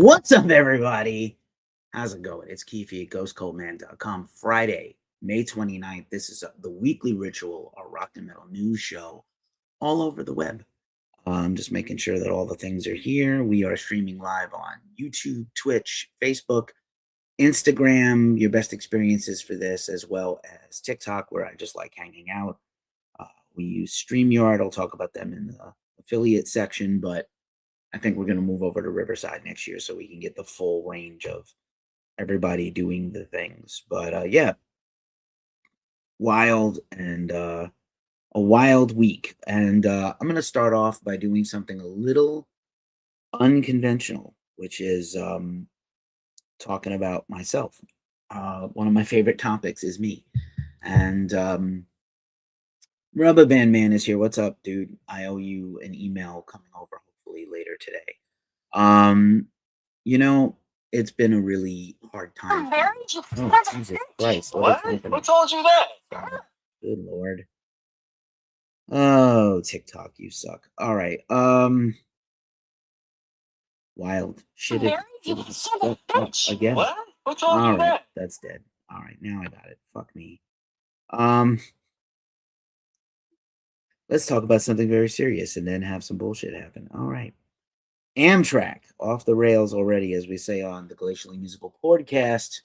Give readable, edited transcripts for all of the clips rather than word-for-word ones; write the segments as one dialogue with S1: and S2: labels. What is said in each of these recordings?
S1: What's up, everybody? How's it going? It's Keefe at GhostColdMan.com. Friday, May 29th. This is the weekly ritual, a rock and metal news show all over the web. I'm just making sure that all the things are here. We are streaming live on YouTube, Twitch, Facebook, Instagram. Your best experiences for this, as well as TikTok, where I just like hanging out. We use StreamYard. I'll talk about them in the affiliate section, but I think we're going to move over to Riverside next year so we can get the full range of everybody doing the things. But yeah, wild and a wild week. And I'm going to start off by doing something a little unconventional, which is talking about myself. One of my favorite topics is me. And Rubber Band Man is here. What's up, dude? I owe you an email coming over hopefully later today. You know, it's been a really hard time. Oh, Jesus Christ.
S2: What? Who told you that?
S1: Good Lord. Oh, TikTok, you suck. All right. Wild. Shit. Again.
S2: What? Who told
S1: All
S2: you
S1: right,
S2: that?
S1: that's dead. All right, now I got it. Fuck me. Let's talk about something very serious and then have some bullshit happen. All right. Amtrak off the rails already, as we say on the Glacially Musical Podcast.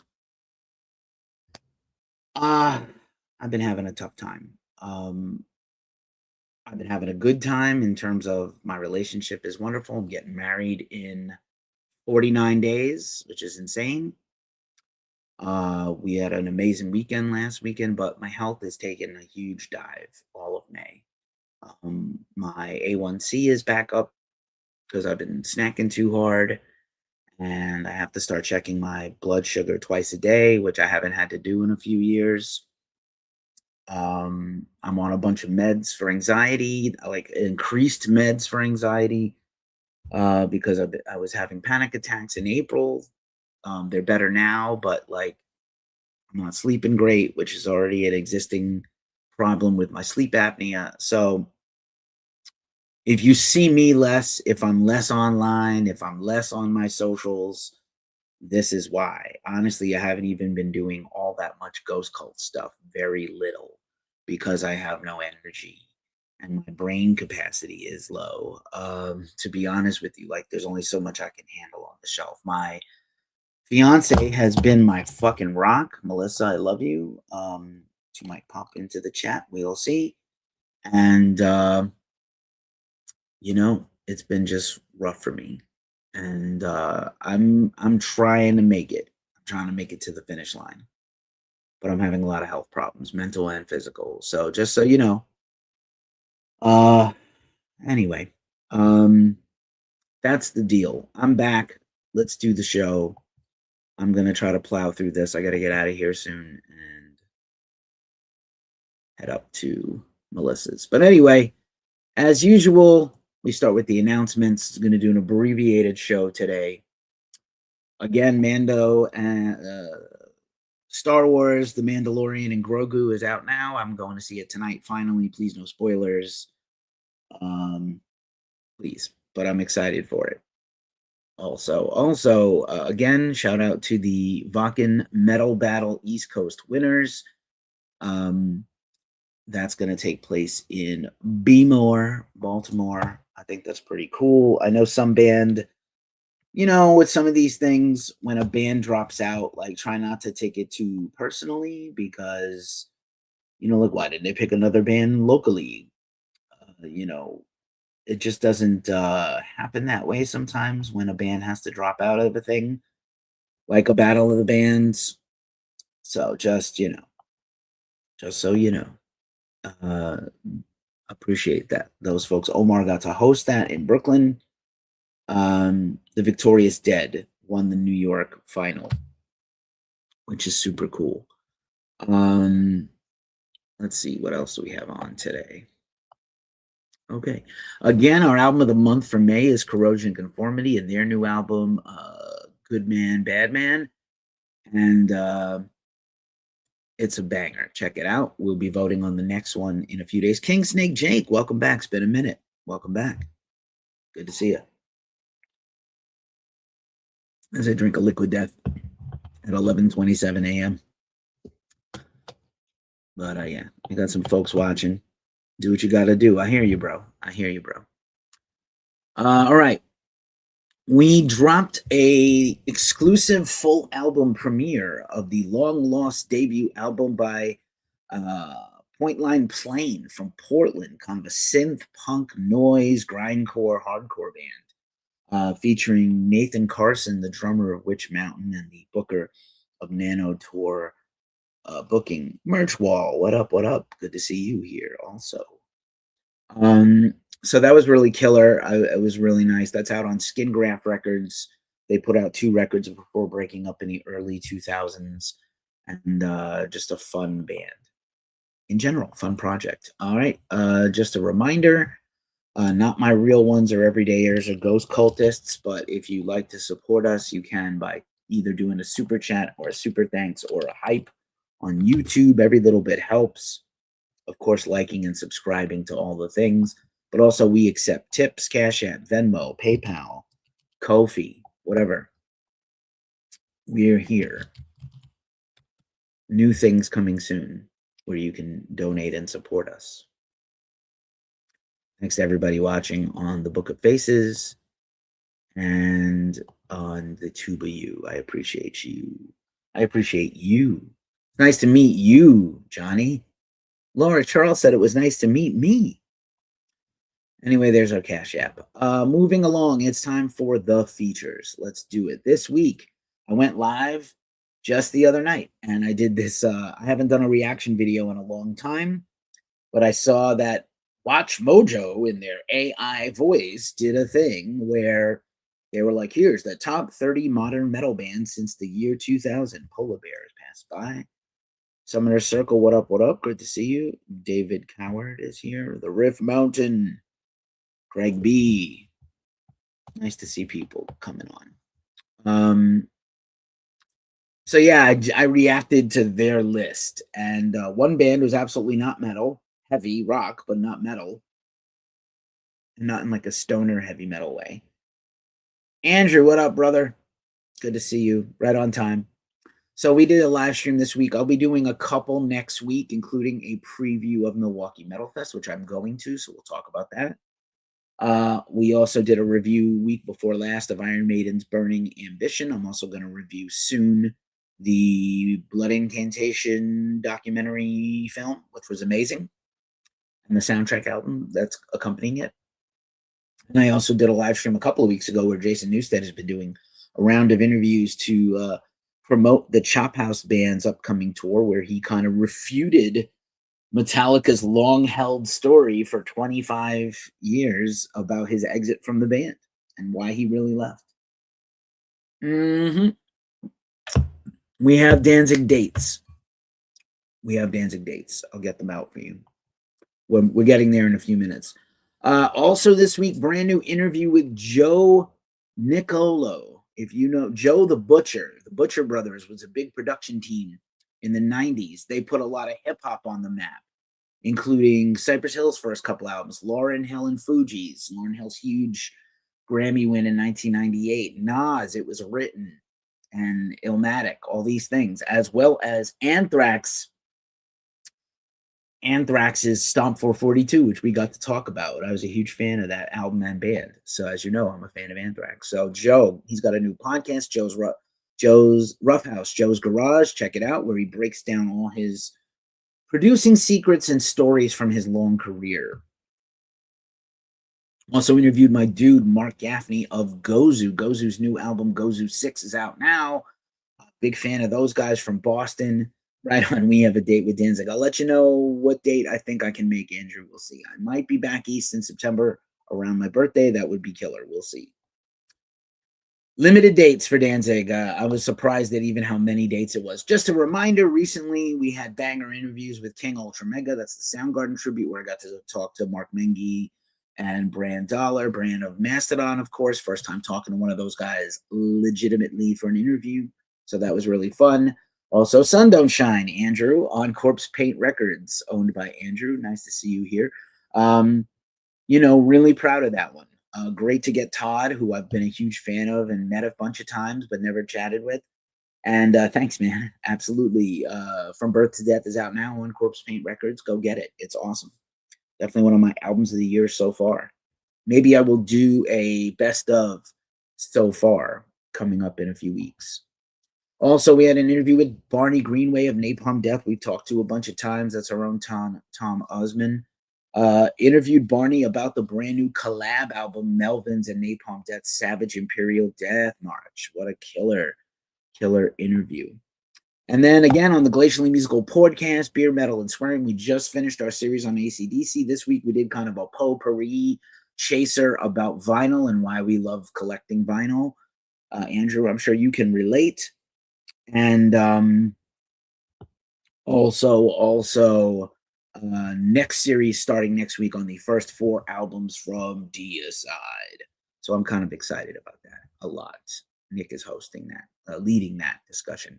S1: I've been having a tough time. I've been having a good time in terms of my relationship is wonderful. I'm getting married in 49 days, which is insane. We had an amazing weekend last weekend, but my health has taken a huge dive all of May. My A1C is back up because I've been snacking too hard, and I have to start checking my blood sugar twice a day, which I haven't had to do in a few years. I'm on a bunch of meds for anxiety, like increased meds for anxiety, because I was having panic attacks in April. They're better now, but like I'm not sleeping great, which is already an existing problem with my sleep apnea. So if you see me less, if I'm less online, if I'm less on my socials, this is why. Honestly, I haven't even been doing all that much ghost cult stuff, very little, because I have no energy and my brain capacity is low. To be honest with you, like there's only so much I can handle on the shelf. My fiance has been my fucking rock. Melissa, I love you. She might pop into the chat. We'll see. And you know, it's been just rough for me. And I'm trying to make it. I'm trying to make it to the finish line. But I'm having a lot of health problems, mental and physical. So just so you know. Anyway, that's the deal. I'm back. Let's do the show. I'm gonna try to plow through this. I gotta get out of here soon and head up to Melissa's. But anyway, as usual, we start with the announcements. It's gonna do an abbreviated show today. Again, Mando and Star Wars, The Mandalorian, and Grogu is out now. I'm going to see it tonight. Finally, please no spoilers. Please, but I'm excited for it. Also, again, shout out to the Vakken Metal Battle East Coast winners. That's going to take place in Bmore, Baltimore. I think that's pretty cool. I know some band, you know, with some of these things, when a band drops out, like try not to take it too personally because, you know, like why didn't they pick another band locally? You know, it just doesn't happen that way sometimes when a band has to drop out of a thing, like a battle of the bands. So just, you know, just so you know, appreciate that. Those folks, Omar got to host that in Brooklyn. The Victorious Dead won the New York final, which is super cool. Let's see, what else do we have on today? Okay. Again, our album of the month for May is Corrosion Conformity and their new album, Good Man, Bad Man. And it's a banger. Check it out. We'll be voting on the next one in a few days. King Snake Jake, welcome back. It's been a minute. Welcome back. Good to see you. as I drink a liquid death at 11:27 a.m. But yeah, we got some folks watching. Do what you got to do. I hear you, bro. I hear you, bro. All right. We dropped a exclusive full album premiere of the long lost debut album by Point Line Plain from Portland, kind of a synth punk noise grindcore hardcore band, featuring Nathan Carson, the drummer of Witch Mountain and the booker of Nano Tour booking. Merch Wall, what up? What up? Good to see you here. Also, so that was really killer. It was really nice. That's out on Skin Graft Records. They put out 2 records before breaking up in the early 2000s, and just a fun band. In general, fun project. All right, just a reminder, not my real ones or everydayers or ghost cultists, but if you like to support us, you can by either doing a super chat or a super thanks or a hype on YouTube. Every little bit helps. Of course, liking and subscribing to all the things, but also we accept tips, Cash App, Venmo, PayPal, Ko-fi, whatever. We're here. New things coming soon where you can donate and support us. Thanks to everybody watching on the Book of Faces and on the Tuba U. I appreciate you. I appreciate you. It's nice to meet you, Johnny. Laura Charles said it was nice to meet me. Anyway, there's our Cash App. Moving along, it's time for the features. Let's do it. This week, I went live just the other night, and I did this. I haven't done a reaction video in a long time, but I saw that Watch Mojo in their AI voice did a thing where they were like, here's the top 30 modern metal bands since the year 2000. Polar Bears passed by. Summoner Circle, what up, what up? Good to see you. David Coward is here. The Rift Mountain. Greg B. Nice to see people coming on. So yeah, I reacted to their list, and one band was absolutely not metal, heavy rock, but not metal, not in like a stoner heavy metal way. Andrew, what up, brother? Good to see you. Right on time. So we did a live stream this week. I'll be doing a couple next week, including a preview of Milwaukee Metal Fest, which I'm going to, so we'll talk about that. We also did a review week before last of Iron Maiden's Burning Ambition. I'm also going to review soon the Blood Incantation documentary film, which was amazing, and the soundtrack album that's accompanying it. And I also did a live stream a couple of weeks ago where Jason Newsted has been doing a round of interviews to promote the Chop House Band's upcoming tour, where he kind of refuted Metallica's long-held story for 25 years about his exit from the band and why he really left. We have Danzig dates. I'll get them out for you. We're getting there in a few minutes. Also this week, brand new interview with Joe Nicolo. If you know Joe the Butcher Brothers was a big production team in the 90s. They put a lot of hip-hop on the map, including Cypress Hill's first couple albums, Lauryn Hill and Fugees, Lauryn Hill's huge Grammy win in 1998, Nas, It Was Written, and Illmatic, all these things, as well as Anthrax's Stomp 442, which we got to talk about. I was a huge fan of that album and band. So as you know, I'm a fan of Anthrax. So Joe, he's got a new podcast, Joe's Rough House, Joe's Garage. Check it out, where he breaks down all his producing secrets and stories from his long career. Also interviewed my dude, Mark Gaffney of Gozu. Gozu's new album, Gozu 6, is out now. Big fan of those guys from Boston. Right on, we have a date with Danzig. I'll let you know what date I think I can make, Andrew. We'll see. I might be back east in September around my birthday. That would be killer. We'll see. Limited dates for Danzig. I was surprised at even how many dates it was. Just a reminder, recently we had banger interviews with King Ultra Mega. That's the Soundgarden tribute, where I got to talk to Mark Mengi and Brand Dollar, Brand of Mastodon, of course. First time talking to one of those guys legitimately for an interview. So that was really fun. Also, Sun Don't Shine, Andrew, on Corpse Paint Records, owned by Andrew. Nice to see you here. Really proud of that one. Great to get Todd, who I've been a huge fan of and met a bunch of times, but never chatted with. And thanks, man. Absolutely. From Birth to Death is out now on Corpse Paint Records. Go get it. It's awesome. Definitely one of my albums of the year so far. Maybe I will do a best of so far coming up in a few weeks. Also, we had an interview with Barney Greenway of Napalm Death. We've talked to a bunch of times. That's our own Tom Osman. Interviewed Barney about the brand new collab album, Melvins and Napalm Death's Savage Imperial Death March. What a killer interview. And then again on the Glacially Musical Podcast, Beer, Metal, and Swearing, we just finished our series on AC/DC. This week we did kind of a potpourri chaser about vinyl and why we love collecting vinyl. Andrew, I'm sure you can relate. And also next series starting next week on the first 4 albums from Deicide. So I'm kind of excited about that a lot. Nick is hosting that, leading that discussion.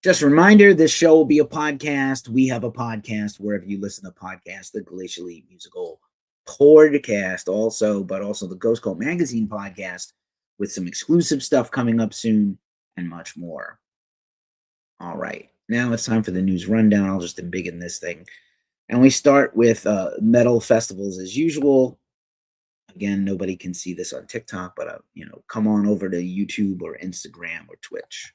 S1: Just a reminder, this show will be a podcast. We have a podcast wherever you listen to podcasts, the Glacially Musical Podcast also, but also the Ghost Cult Magazine podcast with some exclusive stuff coming up soon and much more. All right, now it's time for the news rundown. I'll just embiggen this thing. And we start with metal festivals as usual. Again, nobody can see this on TikTok, but come on over to YouTube or Instagram or Twitch.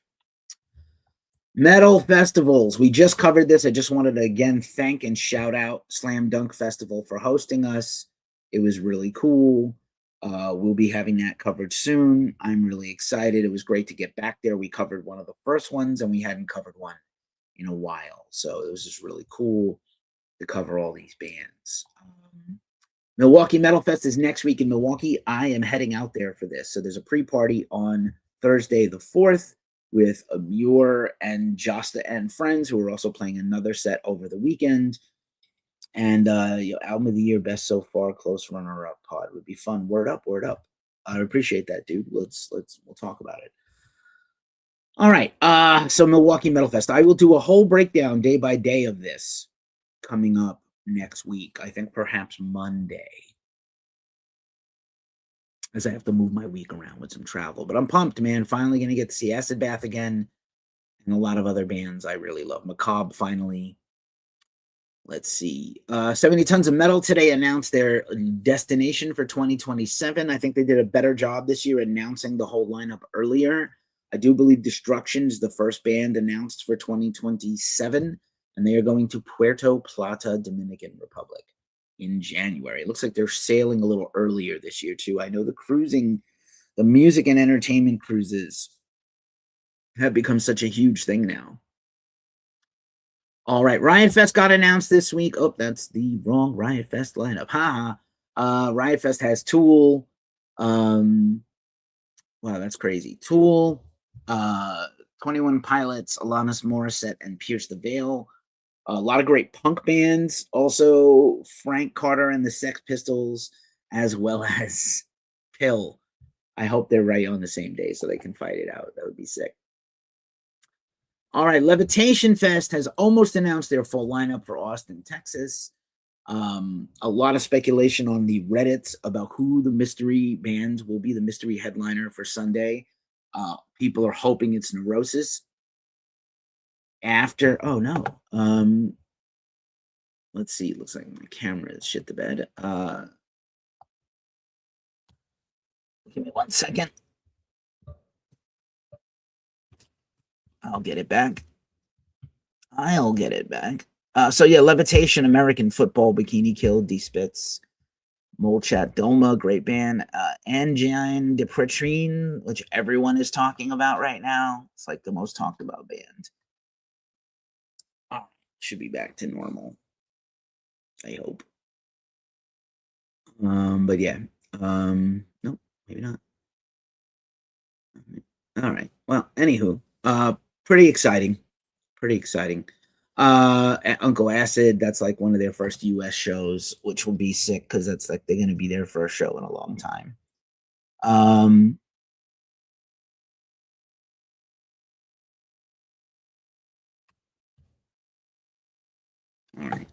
S1: Metal festivals. We just covered this. I just wanted to again thank and shout out Slam Dunk Festival for hosting us. It was really cool. We'll be having that covered soon. I'm really excited. It was great to get back there. We covered one of the first ones, and we hadn't covered one in a while. So it was just really cool to cover all these bands. Milwaukee Metal Fest is next week in Milwaukee. I am heading out there for this. So there's a pre-party on Thursday the 4th with Muir and Josta and friends who are also playing another set over the weekend. And album of the year, best so far, close runner-up pod would be fun. Word up. I appreciate that, dude. We'll talk about it. All right. So Milwaukee Metal Fest. I will do a whole breakdown day by day of this coming up next week. I think perhaps Monday, as I have to move my week around with some travel. But I'm pumped, man. Finally going to get to see Acid Bath again and a lot of other bands I really love. Macabre finally. Let's see. 70 Tons of Metal today announced their destination for 2027. I think they did a better job this year announcing the whole lineup earlier. I do believe Destruction is the first band announced for 2027, and they are going to Puerto Plata, Dominican Republic in January. It looks like they're sailing a little earlier this year, too. I know the music and entertainment cruises have become such a huge thing now. All right, Riot Fest got announced this week. Oh, that's the wrong Riot Fest lineup. Riot Fest has Tool. Wow, that's crazy. Tool, 21 Pilots, Alanis Morissette, and Pierce the Veil. A lot of great punk bands. Also, Frank Carter and the Sex Pistols, as well as Pill. I hope they're right on the same day so they can fight it out. That would be sick. All right, Levitation Fest has almost announced their full lineup for Austin, Texas. A lot of speculation on the Reddits about who the mystery band will be, the mystery headliner for Sunday. People are hoping it's Neurosis. Let's see. It looks like my camera is shit the bed. Give me 1 second. I'll get it back. Levitation, American Football, Bikini Kill, D-Spitz, Molchat Doma, great band. Angine Depretrine, which everyone is talking about right now. It's like the most talked about band. Should be back to normal, I hope. But yeah. No, maybe not. All right. Well, anywho, pretty exciting. Uncle Acid, that's like one of their first US shows, which will be sick because that's like they're gonna be their first show in a long time. All right.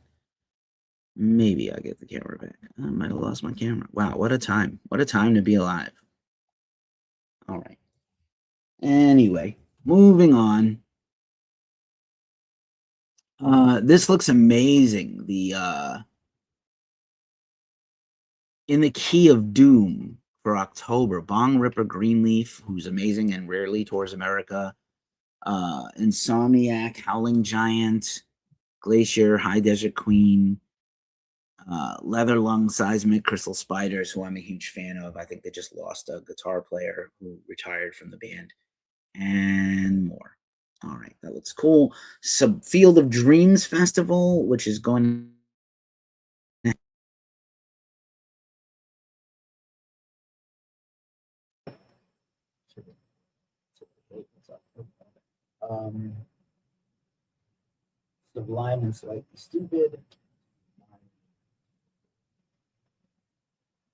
S1: Maybe I'll get the camera back. I might have lost my camera. Wow, what a time. What a time to be alive. All right. Anyway, moving on. This looks amazing. The In the Key of Doom for October, Bong Ripper Greenleaf, who's amazing and rarely tours America. Insomniac, Howling Giant, Glacier, High Desert Queen, Leather Lung, Seismic, Crystal Spiders, who I'm a huge fan of. I think they just lost a guitar player who retired from the band, and more. All right, that looks cool. Field of Dreams Festival, which is going. Sublime and Slightly Stupid.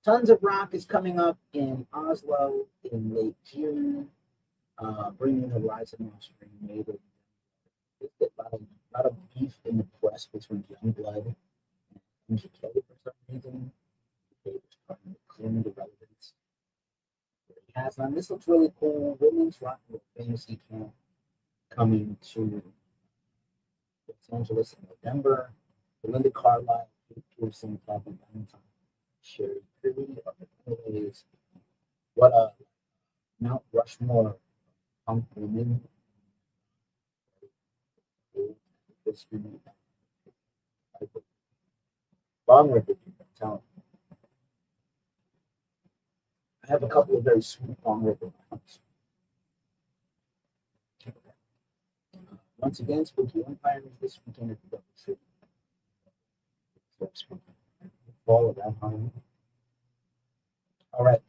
S1: Tons of Rock is coming up in Oslo in late June. Bringing Horizon Offspring made it. There's a lot of beef in the press between Youngblood and MGK for some reason. MGK was trying to claim the relevance that he has on. This looks really cool. Women's Rock and Roll Fantasy Camp coming to Los Angeles in November. Belinda Carlisle, Kate Pearson, Kathy Valentine, Sherry Curry are the plays. What a Mount Rushmore punk women. Long River, talent. I have a couple of very sweet Long River ones. Once again, Spooky Empire is this weekend at the Double City. Fall of that harmony. All right,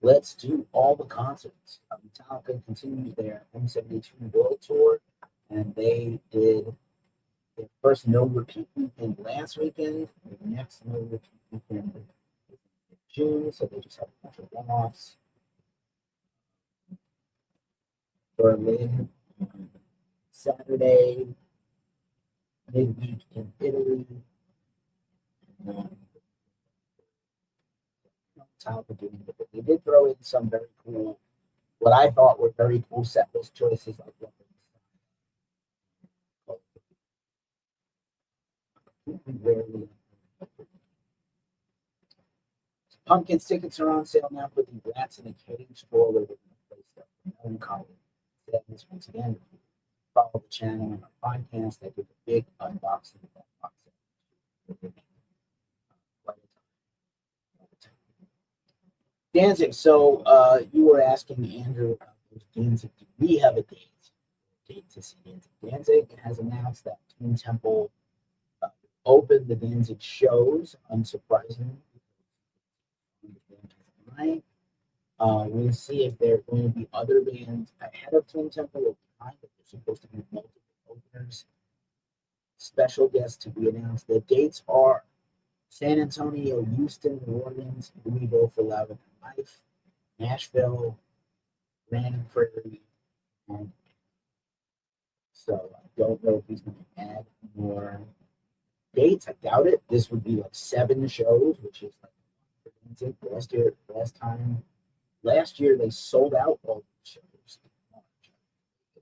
S1: let's do all the concerts. Metallica continues their M72 World Tour, and they did their first no repeat weekend last weekend. The next no repeat weekend is in June, so they just have a bunch of one-offs. Berlin Saturday, midweek in Italy. They did throw in some very cool, what I thought were very cool set list choices, like rarely. Pumpkins tickets are on sale now for the Rats in a Cage tour, where they're going to play stuff from Melancholy. Once again, follow the channel and our podcast. I did a big unboxing of that box set. Danzig. So you were asking Andrew about those Danzig. Do we have a date to see Danzig? Danzig has announced that Twin Temple opened the Danzig shows, unsurprisingly. We'll see if there are going to be other bands ahead of Twin Temple or behind, but there's supposed to be multiple openers. Special guests to be announced. The dates are San Antonio, Houston, New Orleans, Louisville for Loud and Life, Nashville, Grand Prairie, and so I don't know if he's going to add more dates. I doubt it. This would be like 7 shows, which is like last year they sold out all the shows.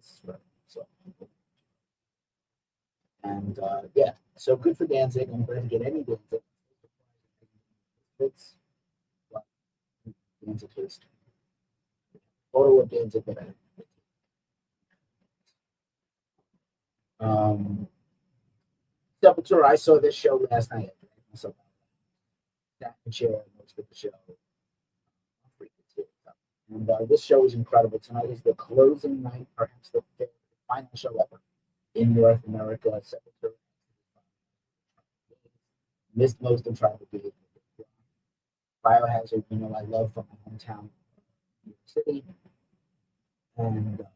S1: So, and yeah, so good for Danzig. I'm glad to get any Danzig. It's Danzig history. Photo of Danzig that Sepultura, I saw this show last night. So that chair notes for the show. And this show is incredible. Tonight is the closing night, perhaps the final show ever in North America. Sepultura missed most of Tribal Beard. Biohazard, I love from my hometown, New York City. And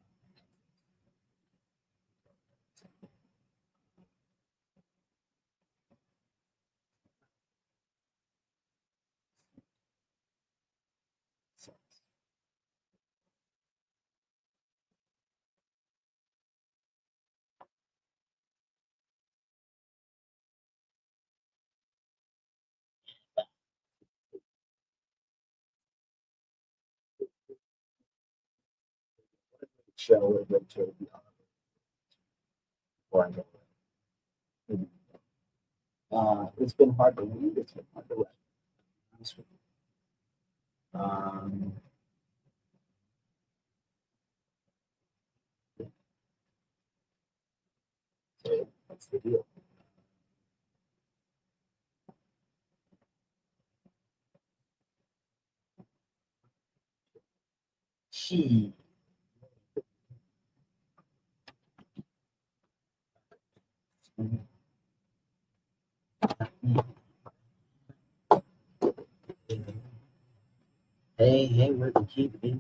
S3: show or go to before I go. It's been hard to read. It's been hard to write. So that's the deal. She. Hey, where the key be?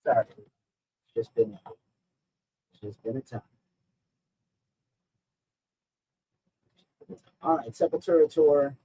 S3: Sorry, it's just been a time. All right, Sepultura tour.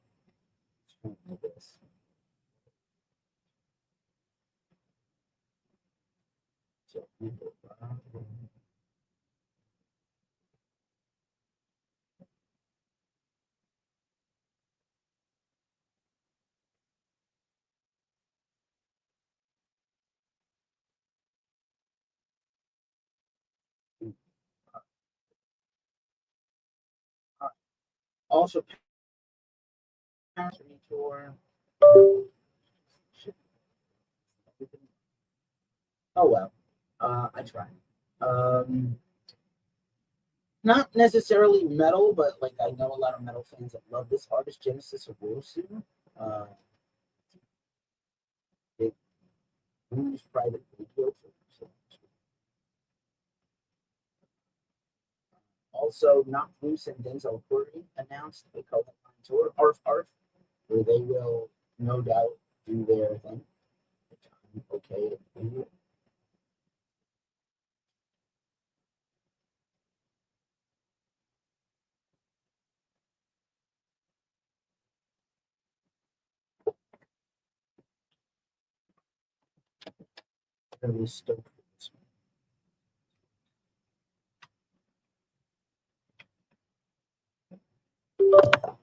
S3: Also, Passion tour. Oh well, I tried. Not necessarily metal, but like I know a lot of metal fans that love this artist, Genesis Owusu. They use private radio. Also, Knocked Loose and Denzel Curry announced a co-headline tour, Arf Arf, where they will no doubt do their thing. Okay. Really stoked for this one.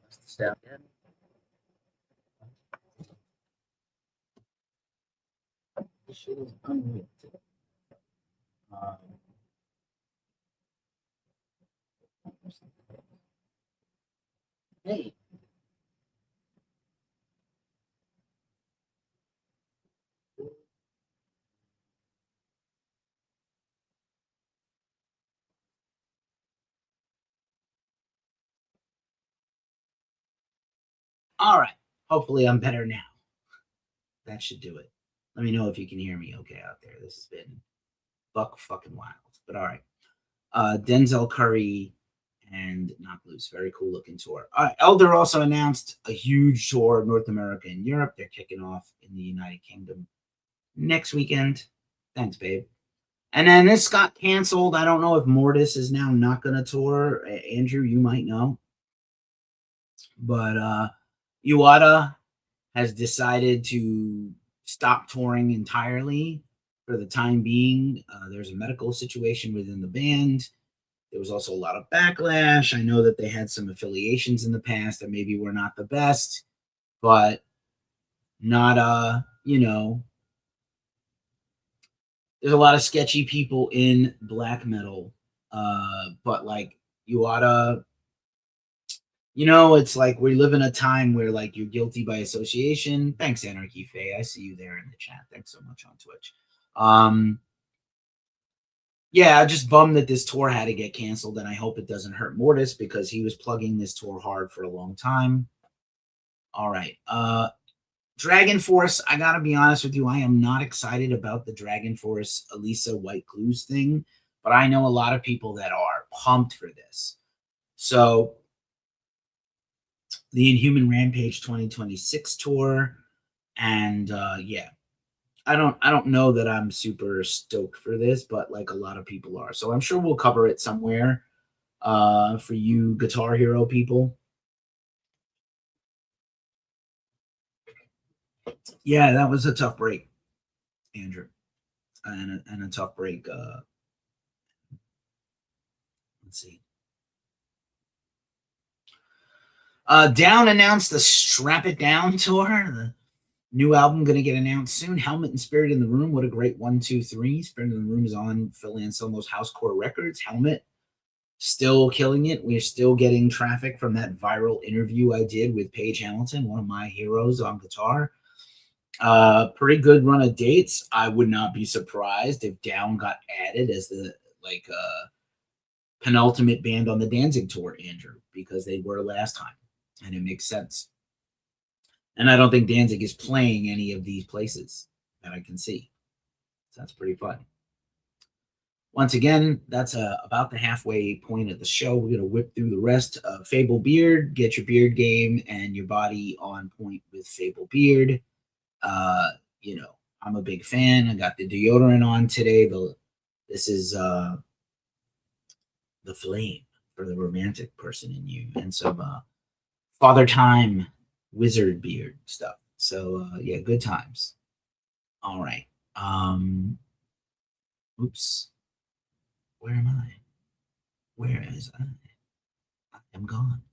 S3: That's the staff again. This shit is unreal. Hey. All right. Hopefully I'm better now. That should do it. Let me know if you can hear me okay out there. This has been buck fucking wild. But all right. Denzel Curry and Knocked Loose. Very cool looking tour. Elder also announced a huge tour of North America and Europe. They're kicking off in the United Kingdom next weekend. Thanks, babe. And then this got canceled. I don't know if Mortis is now not going to tour. Andrew, you might know. But Iwata has decided to stop touring entirely for the time being. There's a medical situation within the band. There was also a lot of backlash. I know that they had some affiliations in the past that maybe were not the best, but not, there's a lot of sketchy people in black metal. But like Iwata, it's like we live in a time where like you're guilty by association. Thanks, Anarchy Faye. I see you there in the chat. Thanks so much on Twitch. Yeah, I'm just bummed that this tour had to get canceled, and I hope it doesn't hurt Mortis because he was plugging this tour hard for a long time. All right. Dragon Force, I gotta be honest with you, I am not excited about the Dragon Force Elisa White Clues thing, but I know a lot of people that are pumped for this. So the Inhuman Rampage 2026 tour, and yeah, I don't know that I'm super stoked for this, but like a lot of people are. So I'm sure we'll cover it somewhere for you Guitar Hero people. Yeah, that was a tough break, Andrew, and a tough break. Let's see. Down announced the Strap It Down tour. The new album going to get announced soon. Helmet and Spirit in the Room. What a great 1, 2, 3. Spirit in the Room is on Phil Anselmo's Housecore Records. Helmet still killing it. We're still getting traffic from that viral interview I did with Paige Hamilton, one of my heroes on guitar. Pretty good run of dates. I would not be surprised if Down got added as the penultimate band on the Danzig tour, Andrew, because they were last time, and it makes sense. And I don't think Danzig is playing any of these places that I can see. So that's pretty fun. Once again, that's about the halfway point of the show. We're going to whip through the rest of Fable Beard, get your beard game and your body on point with Fable Beard. You know, I'm a big fan. I got the deodorant on today. This is the flame for the romantic person in you, and some Father Time wizard beard stuff. So yeah, good times. All right. Oops. Where am I? Where is I? I am gone.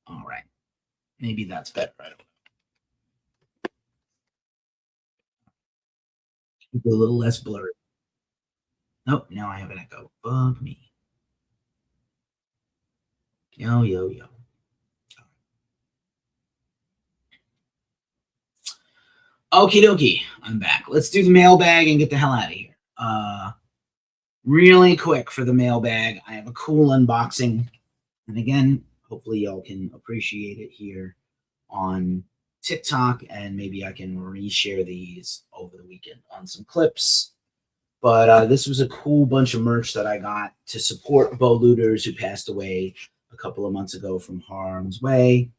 S3: All right. Maybe that's better. I don't know. Keep it a little less blurry. Nope, now I have an echo. Fuck me. Yo, yo, yo. Okie dokie. I'm back. Let's do the mailbag and get the hell out of here. Really quick for the mailbag. I have a cool unboxing. And again, hopefully y'all can appreciate it here on TikTok, and maybe I can reshare these over the weekend on some clips. But this was a cool bunch of merch that I got to support Bo Looters, who passed away a couple of months ago from harm's way.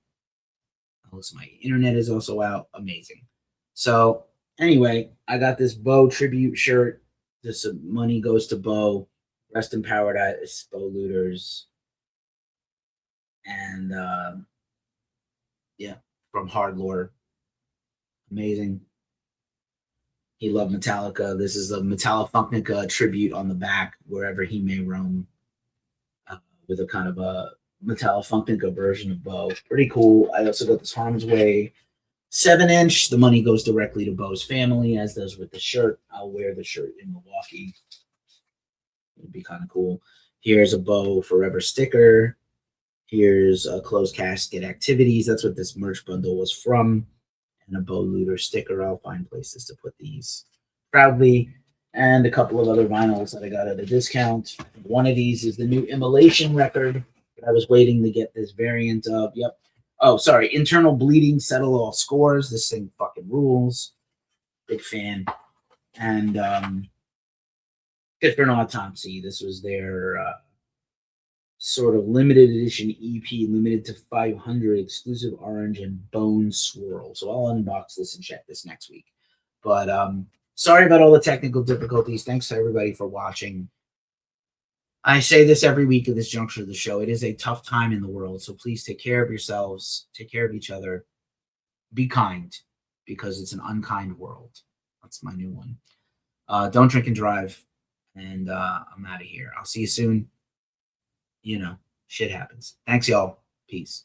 S3: Also, my internet is also out. Amazing. So anyway, I got this Bo tribute shirt. This money goes to Bo. Rest in paradise, Bo Looters. And yeah, from Hardlore. Amazing. He loved Metallica. This is a Metallifunknica tribute on the back, wherever he may roam, with a kind of a Metallifunknica version of Bo. Pretty cool. I also got this Harm's Way 7-inch. The money goes directly to Bo's family, as does with the shirt. I'll wear the shirt in Milwaukee. It'd be kind of cool. Here's a Bo Forever sticker. Here's a closed casket activities. That's what this merch bundle was from. And a Bo Looter sticker. I'll find places to put these proudly. And a couple of other vinyls that I got at a discount. One of these is the new Immolation record that I was waiting to get this variant of. Yep. Oh, sorry. Internal Bleeding, Settle All Scores. This thing fucking rules. Big fan. And good for an autopsy. This was their sort of limited edition EP, limited to 500, exclusive orange and bone swirl. So I'll unbox this and check this next week. But sorry about all the technical difficulties. Thanks to everybody for watching. I say this every week at this juncture of the show. It is a tough time in the world, so please take care of yourselves, take care of each other, be kind, because it's an unkind world. That's my new one. Don't drink and drive, and I'm out of here. I'll see you soon. You know, shit happens. Thanks, y'all. Peace.